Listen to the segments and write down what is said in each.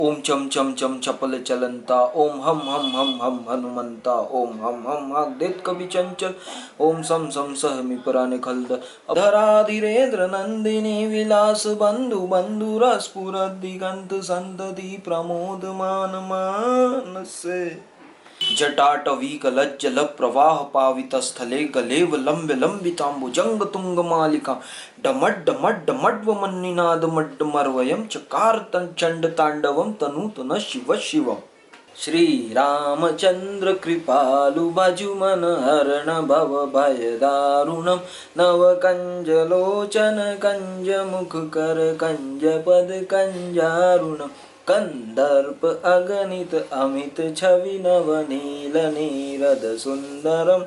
ओम चम चम चम चपल चलंता, ओम हम हनुमंता, ओम हम देत कवि चंचल, ओम सम सम सहमी पुराण खल्द धरा धीरेन्द्र नंदिनी विलास बंधु बंधु रसपुर दिगंत संतति प्रमोद मान मानसे जटाटवीकलज्जल प्रवाह पावित स्थले गलेव लंब लंबितांबुजंग तुंग मालिका डमड्डमड्डमड्वमन्निनाद मड्डमर्वयं चकार चंड तांडवं तनूतन शिव शिवम्। श्री रामचंद्र कृपालु भजुमन हरण भव भय दारुणम नव कंज लोचन कंज मुख कर कंज पद कंजारुणम कंदर्प अगणित अमित छवि नव नील नीरद सुंदरम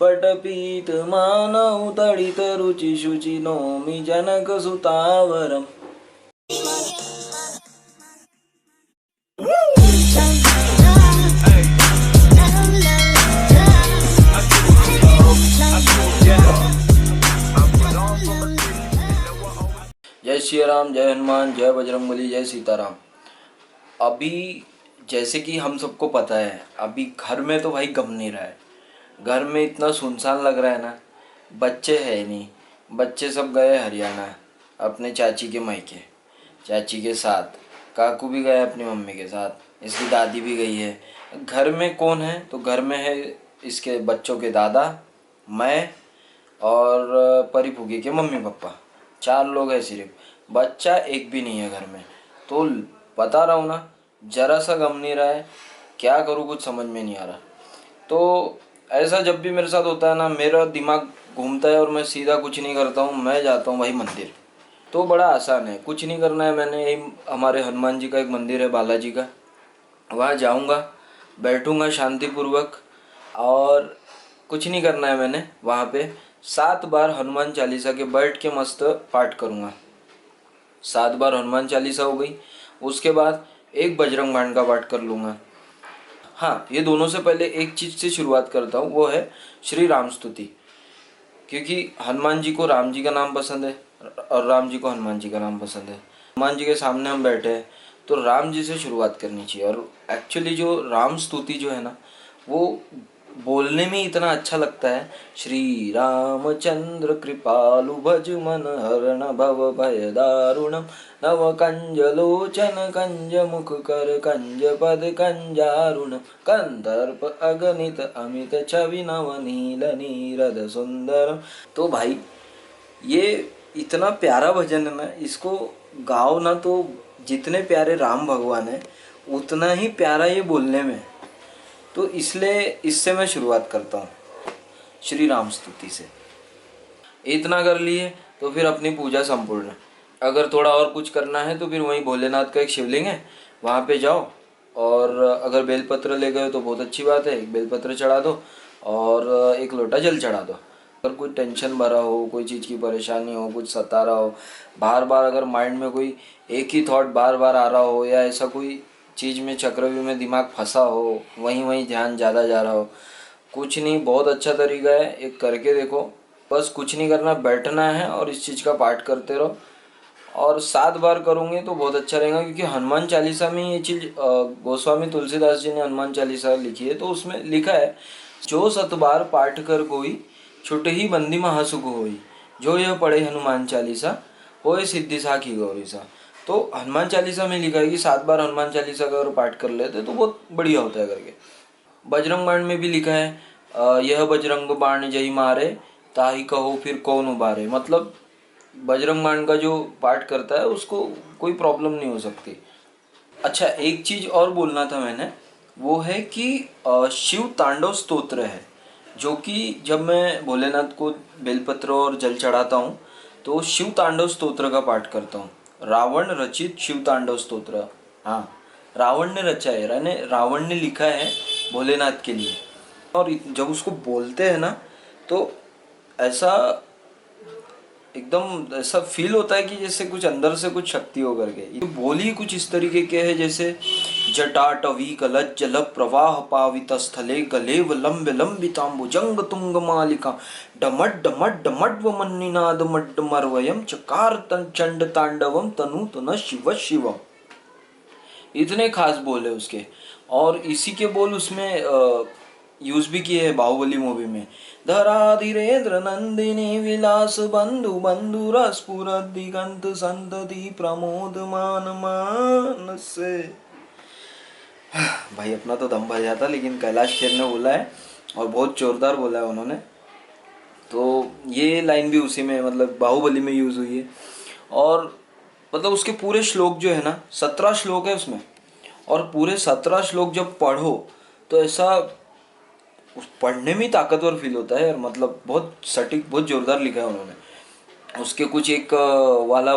पटपीत मानव तड़ित रुचि शुचि नौमि जनक सुतावरम। जय श्री राम, जय हनुमान, जय बजरंगबली, जय सीताराम। अभी जैसे कि हम सबको पता है, अभी घर में तो भाई गम नहीं रहा है। घर में इतना सुनसान लग रहा है ना, बच्चे है नहीं, बच्चे सब गए हरियाणा अपने चाची के मायके, चाची के साथ। काकू भी गए अपनी मम्मी के साथ, इसकी दादी भी गई है। घर में कौन है? तो घर में है इसके बच्चों के दादा, मैं और परी फूफी के मम्मी पापा, 4 लोग हैं सिर्फ। बच्चा एक भी नहीं है घर में। तो बता रहा हूँ ना, जरा सा गम नहीं रहा है। क्या करूँ, कुछ समझ में नहीं आ रहा। तो ऐसा जब भी मेरे साथ होता है ना, मेरा दिमाग घूमता है और मैं सीधा कुछ नहीं करता हूँ, मैं जाता हूँ भाई मंदिर। तो बड़ा आसान है, कुछ नहीं करना है। मैंने यही हमारे हनुमान जी का एक मंदिर है बालाजी का, वहाँ जाऊँगा, बैठूँगा शांतिपूर्वक और कुछ नहीं करना है। मैंने वहाँ पे 7 बार हनुमान चालीसा के बैठ के मस्त पाठ करूँगा। 7 बार हनुमान चालीसा हो गई, उसके बाद एक बजरंग बाण का पाठ कर लूँगा। हाँ, ये दोनों से पहले एक चीज़ से शुरुआत करता हूँ, वो है श्री राम स्तुति। क्योंकि हनुमान जी को राम जी का नाम पसंद है और राम जी को हनुमान जी का नाम पसंद है। हनुमान जी के सामने हम बैठे हैं तो राम जी से शुरुआत करनी चाहिए। और एक्चुअली जो राम स्तुति जो है ना, वो बोलने में इतना अच्छा लगता है। श्री रामचंद्र कृपालु भज मन हरण भव भय दारुणम नव कंज लोचन कंज मुख कर कंज पद कंजारुणम कंदर्प अगणित अमित छवि नव नील नीरद सुंदरम। तो भाई ये इतना प्यारा भजन है ना, इसको गाओ ना तो जितने प्यारे राम भगवान है उतना ही प्यारा ये बोलने में। तो इसलिए इससे मैं शुरुआत करता हूँ, श्री राम स्तुति से। इतना कर लिए तो फिर अपनी पूजा संपूर्ण। अगर थोड़ा और कुछ करना है तो फिर वहीं भोलेनाथ का एक शिवलिंग है, वहाँ पे जाओ और अगर बेलपत्र ले गए तो बहुत अच्छी बात है, एक बेलपत्र चढ़ा दो और एक लोटा जल चढ़ा दो। अगर कोई टेंशन भरा हो, कोई चीज़ की परेशानी हो, कुछ सता रहा हो, बार बार अगर माइंड में कोई एक ही थॉट बार बार आ रहा हो, या ऐसा कोई चीज़ में चक्रव्यूह में दिमाग फंसा हो, वहीं वहीं ध्यान ज़्यादा जा रहा हो, कुछ नहीं, बहुत अच्छा तरीका है, एक करके देखो। बस कुछ नहीं करना, बैठना है और इस चीज़ का पाठ करते रहो। और 7 बार करूँगे तो बहुत अच्छा रहेगा, क्योंकि हनुमान चालीसा में ये चीज़ गोस्वामी तुलसीदास जी ने हनुमान चालीसा लिखी है, तो उसमें लिखा है, जो 7 बार पाठ कर कोई छुट ही बंदी महा सुख होई, जो यह पढ़े हनुमान चालीसा होए सिद्धि साखी गौरीसा। तो हनुमान चालीसा में लिखा है कि 7 बार हनुमान चालीसा का अगर पाठ कर लेते तो बहुत बढ़िया होता है करके। बजरंग बाण में भी लिखा है, यह बजरंग बाण जय मारे ताहि कहो फिर कौन उबारे। मतलब बजरंग बाण का जो पाठ करता है उसको कोई प्रॉब्लम नहीं हो सकती। अच्छा, एक चीज़ और बोलना था मैंने, वो है कि शिव तांडव स्तोत्र है, जो कि जब मैं भोलेनाथ को बेलपत्र और जल चढ़ाता हूँ तो शिव तांडव स्तोत्र का पाठ करता हूँ। रावण रचित शिव तांडव स्तोत्र। हाँ, रावण ने रचा है, यानी रावण ने लिखा है भोलेनाथ के लिए। और जब उसको बोलते हैं ना तो ऐसा एकदम ऐसा फील होता है कि जैसे कुछ अंदर से कुछ शक्ति हो करके। ये बोली कुछ इस तरीके के है जैसे जटाटवी कलज्जल प्रवाह पावित स्थले गलेव लंब लंबितांबुजंग तुंग मालिका डमड डमड डमड्व मन्निनाद मड्डमर्वयम चकार चंड तांडवम तनूतन शिव शिवम। इतने खास बोल है उसके। और इसी के बोल उसमें यूज भी किए हैं बाहुबली मूवी में। धरा धीरेन्द्र नंदिनी विलास बंधु बंधु रसपुर दिगंत संतति प्रमोद मान मान से। भाई अपना तो दम भर जाता, लेकिन कैलाश खेर ने बोला है और बहुत जोरदार बोला है उन्होंने। तो ये लाइन भी उसी में मतलब बाहुबली में यूज हुई है। और मतलब उसके पूरे श्लोक जो है ना, 17 श्लोक है उसमें, और पूरे 17 श्लोक जब पढ़ो तो ऐसा पढ़ने में ही ताकतवर फील होता है यार। मतलब बहुत सटीक, बहुत जोरदार लिखा है उन्होंने। उसके कुछ एक वाला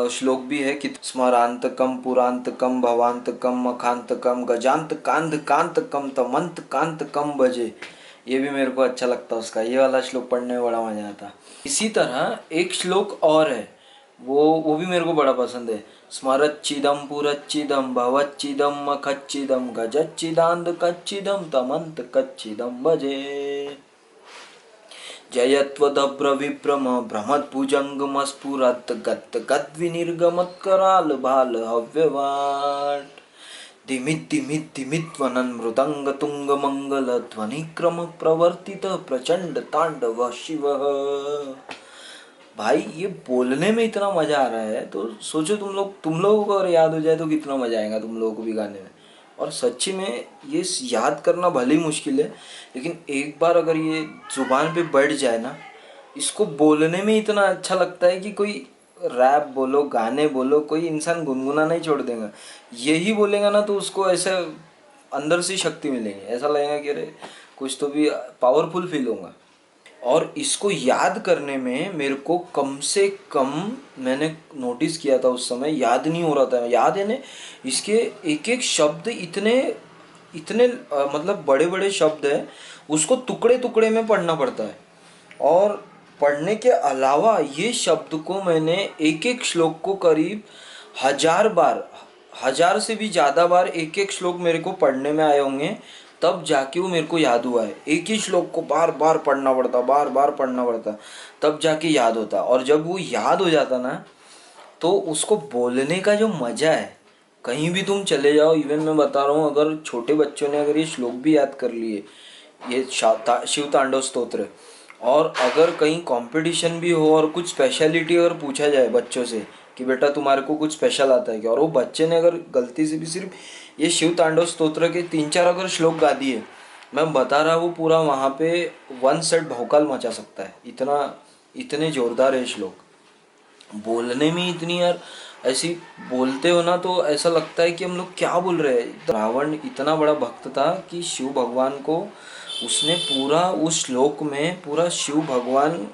श्लोक भी है कि स्मरांतकम पुरांतकम भवांतकम मखांतकम गजांत कांध कांतकम तमंत कांतकम बजे। ये भी मेरे को अच्छा लगता है उसका, ये वाला श्लोक पढ़ने में बड़ा मजा आता। इसी तरह एक श्लोक और है, वो भी मेरे को बड़ा पसंद है। स्मरच्चिदम पुरच्चिदम भवच्चिदम मखच्चिदम गजच्चिदांद कच्चिदम तमंत कच्चिदम भजे। जयत्वदभ्र विभ्रम भ्रमद्भुजङ्गमस्फुरत् गत् गद्विनिर्गमत्कराल भाल हव्यवाट्। दिमित् मृदंग तुंग मंगल ध्वनि क्रम प्रवर्तित प्रचंड तांडव शिव। भाई ये बोलने में इतना मजा आ रहा है, तो सोचो तुम लोगों को अगर याद हो जाए तो कितना मजा आएगा तुम लोगों को भी गाने में। और सच्ची में ये याद करना भले ही मुश्किल है, लेकिन एक बार अगर ये जुबान पे बैठ जाए ना, इसको बोलने में इतना अच्छा लगता है कि कोई रैप बोलो, गाने बोलो, कोई इंसान गुनगुना नहीं छोड़ देगा। यही बोलेगा ना तो उसको ऐसे अंदर से शक्ति मिलेगी, ऐसा लगेगा कि अरे कुछ तो भी पावरफुल फील होगा। और इसको याद करने में मेरे को कम से कम, मैंने नोटिस किया था उस समय याद नहीं हो रहा था। याद है ने इसके एक एक शब्द इतने इतने मतलब बड़े बड़े शब्द है, उसको टुकड़े टुकड़े में पढ़ना पड़ता है। और पढ़ने के अलावा ये शब्द को मैंने एक एक श्लोक को करीब 1000 बार, 1000 से भी ज़्यादा बार एक एक श्लोक मेरे को पढ़ने में आए होंगे, तब जाके वो मेरे को याद हुआ है। एक ही श्लोक को बार बार पढ़ना पड़ता, बार बार पढ़ना पड़ता, तब जाके याद होता। और जब वो याद हो जाता ना, तो उसको बोलने का जो मज़ा है, कहीं भी तुम चले जाओ, इवन मैं बता रहा हूँ, अगर छोटे बच्चों ने अगर ये श्लोक भी याद कर लिए, ये शिव तांडव स्तोत्र, और अगर कहीं कंपटीशन भी हो और कुछ स्पेशलिटी अगर पूछा जाए बच्चों से कि बेटा तुम्हारे को कुछ स्पेशल आता है क्या, और वो बच्चे ने अगर गलती से भी सिर्फ ये शिव तांडव स्तोत्र के 3-4 अगर श्लोक गा दिए, मैं बता रहा, वो पूरा वहाँ पे 1 सेट भौकाल मचा सकता है। इतने जोरदार है श्लोक। बोलने में इतनी यार, ऐसी बोलते हो ना तो ऐसा लगता है कि हम लोग क्या बोल रहे हैं। रावण इतना बड़ा भक्त था कि शिव भगवान को उसने पूरा उस श्लोक में पूरा शिव भगवान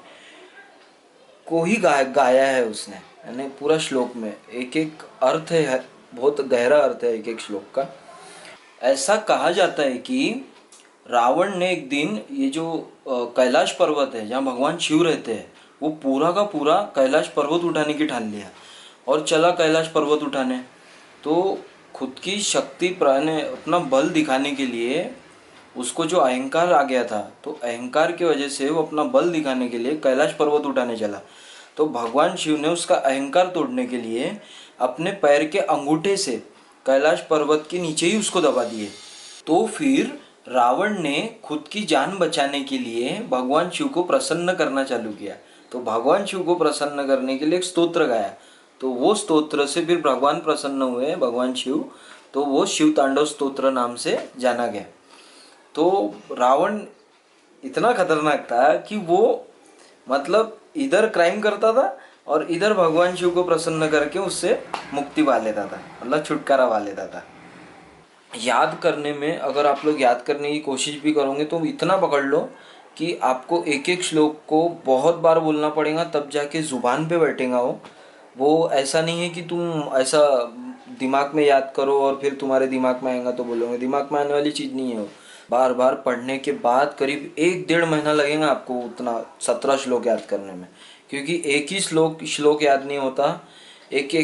को ही गाया है उसने, यानी पूरा श्लोक में एक एक अर्थ है, बहुत गहरा अर्थ है एक एक श्लोक का। ऐसा कहा जाता है कि रावण ने एक दिन ये जो कैलाश पर्वत है जहाँ भगवान शिव रहते हैं, वो पूरा का पूरा कैलाश पर्वत उठाने की ठान लिया और चला कैलाश पर्वत उठाने। तो खुद की शक्ति प्राण अपना बल दिखाने के लिए उसको जो अहंकार आ गया था, तो अहंकार की वजह से वो अपना बल दिखाने के लिए कैलाश पर्वत उठाने चला। तो भगवान शिव ने उसका अहंकार तोड़ने के लिए अपने पैर के अंगूठे से कैलाश पर्वत के नीचे ही उसको दबा दिए। तो फिर रावण ने खुद की जान बचाने के लिए भगवान शिव को प्रसन्न करना चालू किया। तो भगवान शिव को प्रसन्न करने के लिए एक स्तोत्र गाया, तो वो स्तोत्र से फिर भगवान प्रसन्न हुए, भगवान शिव, तो वो शिव तांडव स्तोत्र नाम से जाना गया। तो रावण इतना खतरनाक था कि वो मतलब इधर क्राइम करता था और इधर भगवान शिव को प्रसन्न करके उससे मुक्ति पा लेता था, मतलब छुटकारा पा लेता था। याद करने में अगर आप लोग याद करने की कोशिश भी करोगे तो इतना पकड़ लो कि आपको एक एक श्लोक को बहुत बार बोलना पड़ेगा, तब जाके ज़ुबान पे बैठेगा वो ऐसा नहीं है कि तुम ऐसा दिमाग में याद करो और फिर तुम्हारे दिमाग में आएगा तो बोलोगे, दिमाग में आने वाली चीज़ नहीं है वो। बार बार पढ़ने के बाद करीब 1-1.5 महीना लगेगा आपको उतना 17 श्लोक याद करने में, क्योंकि एक ही श्लोक याद नहीं होता। एक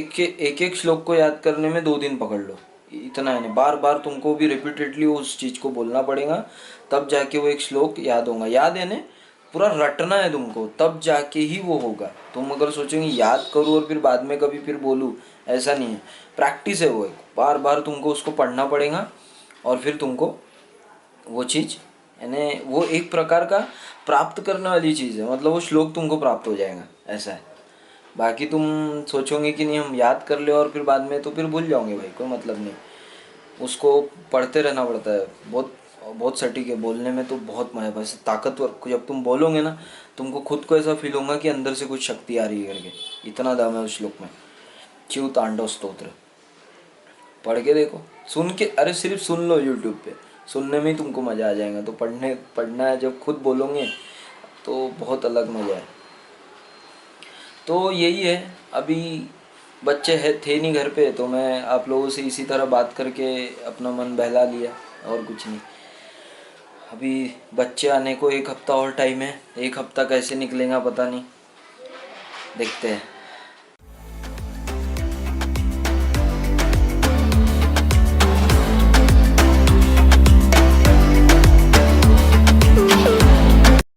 एक श्लोक को याद करने में 2 दिन पकड़ लो, इतना है। नहीं, बार बार तुमको भी रिपीटेडली उस चीज़ को बोलना पड़ेगा, तब जाके वो एक श्लोक याद होगा। याद है ना, पूरा रटना है तुमको, तब जाके ही वो होगा। तुम अगर सोचोगे याद करूँ और फिर बाद में कभी फिर बोलूँ, ऐसा नहीं है। प्रैक्टिस है वो, एक बार बार तुमको उसको पढ़ना पड़ेगा और फिर तुमको वो चीज़, यानी वो एक प्रकार का प्राप्त करने वाली चीज़ है, मतलब वो श्लोक तुमको प्राप्त हो जाएगा, ऐसा है। बाकी तुम सोचोगे कि नहीं हम याद कर ले और फिर बाद में, तो फिर भूल जाओगे भाई, कोई मतलब नहीं। उसको पढ़ते रहना पड़ता है। बहुत बहुत सटीक है, बोलने में तो बहुत मजा है, बस ताकतवर। जब तुम बोलोगे ना, तुमको खुद को ऐसा फील होगा कि अंदर से कुछ शक्ति आ रही है करके, इतना दम है उस श्लोक में। शिव तांडव स्तोत्र पढ़ के देखो, सुन के, अरे सिर्फ सुन लो यूट्यूब पे, सुनने में ही तुमको मज़ा आ जाएगा। तो पढ़ना है जब खुद बोलोगे तो बहुत अलग मज़ा है। तो यही है। अभी बच्चे है थे नहीं घर पे, तो मैं आप लोगों से इसी तरह बात करके अपना मन बहला लिया, और कुछ नहीं। अभी बच्चे आने को 1 हफ्ता और टाइम है। 1 हफ्ता कैसे निकलेगा पता नहीं, देखते हैं।